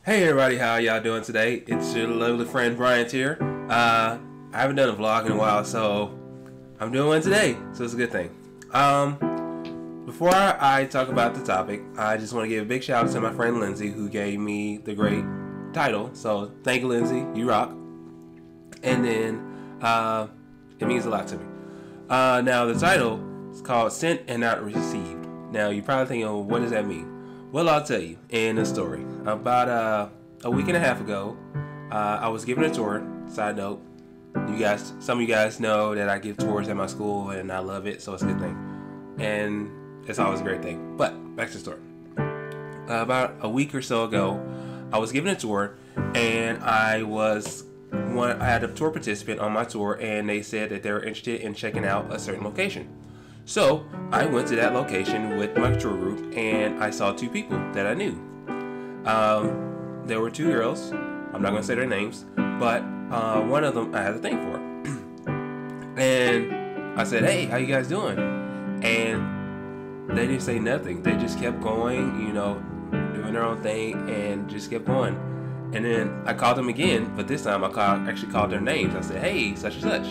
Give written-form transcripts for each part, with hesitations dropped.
Hey everybody, how y'all doing today? It's your lovely friend Bryant here. I haven't done a vlog in a while, so I'm doing one today, so it's a good thing. Before I talk about the topic, I just want to give a big shout out to my friend Lindsay, who gave me the great title. So thank you, Lindsay. You rock. And then it means a lot to me. Now the title is called "Sent and Not Received." Now you're probably thinking, oh, what does that mean? Well, I'll tell you in the story. About a week and a half ago, I was given a tour. Side note, some of you guys know that I give tours at my school, and I love it, so it's a good thing. And it's always a great thing. But back to the story. About a week or so ago, I was given a tour, and I had a tour participant on my tour, and they said that they were interested in checking out a certain location. So I went to that location with my tour group, and I saw two people that I knew. There were two girls. I'm not going to say their names, but one of them I had a thing for. And I said, "Hey, how you guys doing?" And they didn't say nothing. They just kept going, doing their own thing, and just kept going. And then I called them again, but this time I actually called their names. I said, "Hey, such and such,"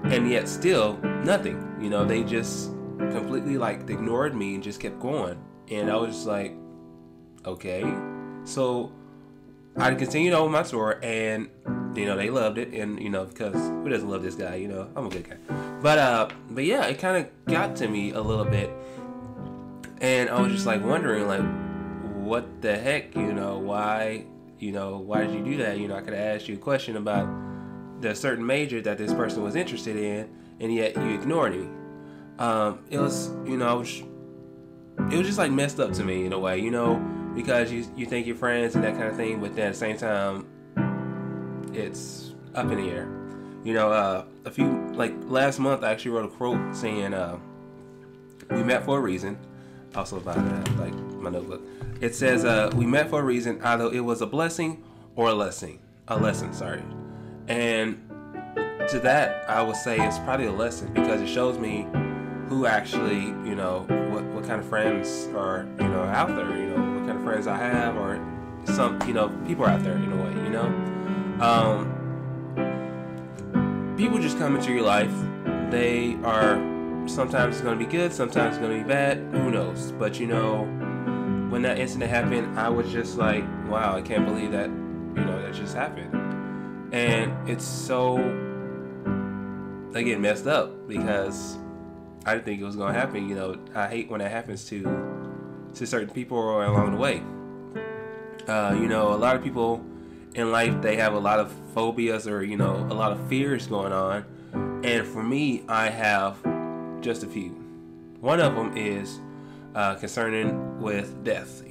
and yet still nothing. They just completely ignored me and just kept going. And I was just like, okay. So I continued on with my tour, and they loved it, and because who doesn't love this guy? I'm a good guy. But yeah, it kind of got to me a little bit, and I was just wondering what the heck, why did you do that? I could have asked you a question about the certain major that this person was interested in, and yet you ignored me. It was just messed up to me in a way, because you think you're friends and that kind of thing, but then at the same time, it's up in the air. Last month I actually wrote a quote saying, "We met for a reason." Also about my notebook. It says, "We met for a reason, either it was a blessing or a lesson. Sorry." And to that, I would say it's probably a lesson, because it shows me who actually, what kind of friends are, out there, what kind of friends I have, or some, people out there in a way, people just come into your life. They are, sometimes it's going to be good, sometimes it's going to be bad, who knows? But, when that incident happened, I was just like, wow, I can't believe that, that just happened. And it's so, again, messed up, because I didn't think it was going to happen. I hate when that happens to certain people or along the way. A lot of people in life, they have a lot of phobias or, a lot of fears going on. And for me, I have just a few. One of them is concerning with death.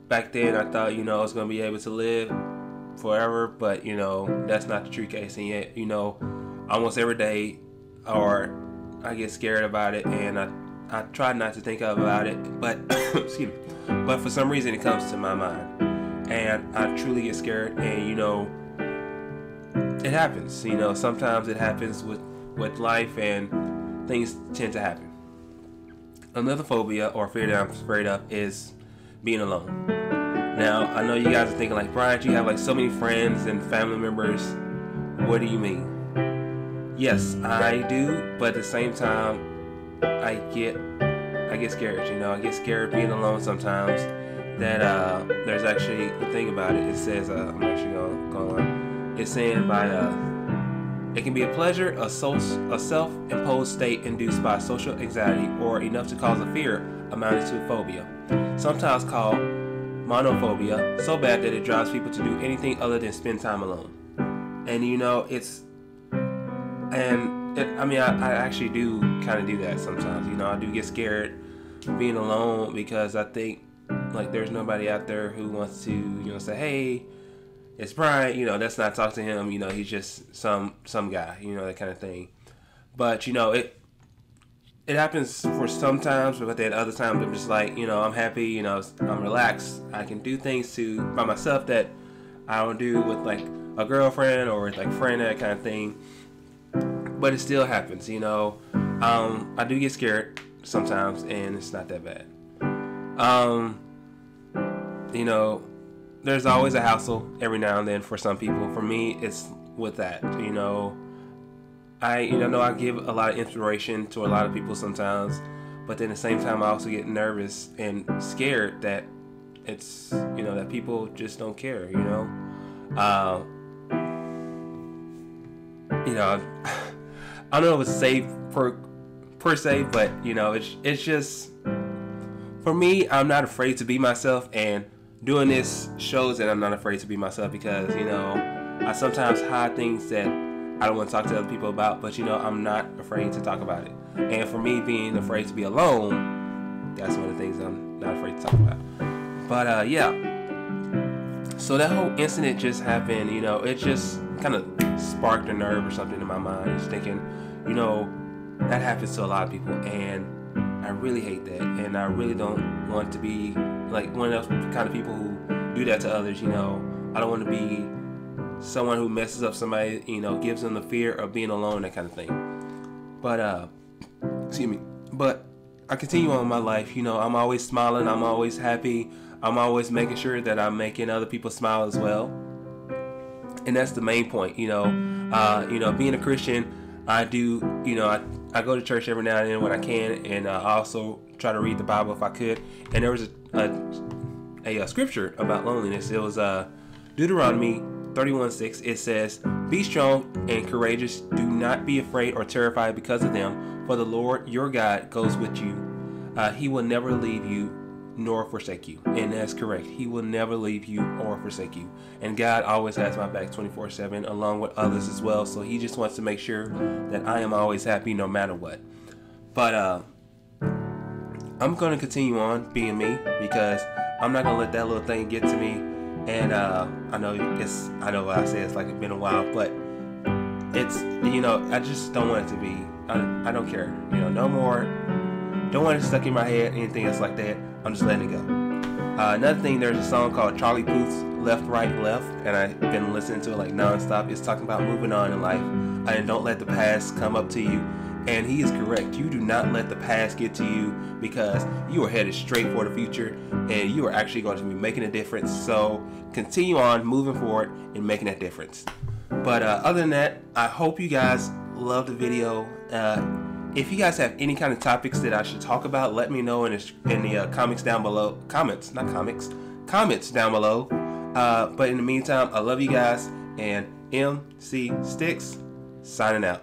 Back then I thought, I was going to be able to live forever, but that's not the true case. And yet, almost every day, or I get scared about it, and I try not to think about it, but excuse me, but for some reason it comes to my mind, and I truly get scared. And it happens. Sometimes it happens with life, and things tend to happen. Another phobia or fear that I'm afraid of is being alone. Now, I know you guys are thinking "Brian, you have so many friends and family members. What do you mean?" Yes, I do, but at the same time, I get scared. I get scared being alone sometimes. That there's actually a thing about it. It says, I'm actually going on. It's saying it can be a pleasure, a self-imposed state induced by social anxiety, or enough to cause a fear amounting to a phobia, sometimes called monophobia, so bad that it drives people to do anything other than spend time alone. And I actually do kind of do that sometimes. I do get scared being alone, because I think there's nobody out there who wants to say, "Hey, it's Brian." Let's not talk to him. He's just some guy. That kind of thing. But it happens for sometimes, but then other times I'm just I'm happy. I'm relaxed. I can do things by myself that I don't do with a girlfriend or with friend, that kind of thing. But it still happens. I do get scared sometimes, and it's not that bad. you know, there's always a hassle every now and then for some people. For me, it's with that. You know, I know I give a lot of inspiration to a lot of people sometimes, but then at the same time I also get nervous and scared that it's, you know, that people just don't care. You know, I don't know if it's safe per se, but you know, it's just, for me, I'm not afraid to be myself, and doing this shows that I'm not afraid to be myself, because, you know, I sometimes hide things that I don't want to talk to other people about, but, you know, I'm not afraid to talk about it. And for me, being afraid to be alone, that's one of the things I'm not afraid to talk about. But yeah, so that whole incident just happened. You know, it just kind of sparked a nerve or something in my mind. Just thinking, you know, that happens to a lot of people, and I really hate that, and I really don't want to be like one of those kind of people who do that to others. You know, I don't want to be someone who messes up somebody, you know, gives them the fear of being alone, that kind of thing. But excuse me. But I continue on in my life. You know, I'm always smiling. I'm always happy. I'm always making sure that I'm making other people smile as well. And that's the main point. You know, being a Christian, I do. You know, I go to church every now and then when I can, and I also try to read the Bible if I could. And there was a scripture about loneliness. It was Deuteronomy 31:6. It says, "Be strong and courageous. Do not be afraid or terrified because of them, for the Lord your God goes with you. He will never leave you nor forsake you." And that's correct. He will never leave you or forsake you. And God always has my back 24/7, along with others as well. So he just wants to make sure that I am always happy no matter what. But I'm going to continue on being me, because I'm not going to let that little thing get to me. And I know I say it's like it's been a while, but it's, you know, I just don't want it to be. I don't care. You know, no more. Don't want it stuck in my head, anything else like that. I'm just letting it go. Another thing, there's a song called Charlie Puth's Left, Right, Left, and I've been listening to it like nonstop. It's talking about moving on in life, and don't let the past come up to you. And he is correct. You do not let the past get to you, because you are headed straight for the future, and you are actually going to be making a difference. So continue on moving forward and making that difference. But other than that, I hope you guys love the video. If you guys have any kind of topics that I should talk about, let me know in the comments down below. Comments down below. But in the meantime, I love you guys, and MC Sticks signing out.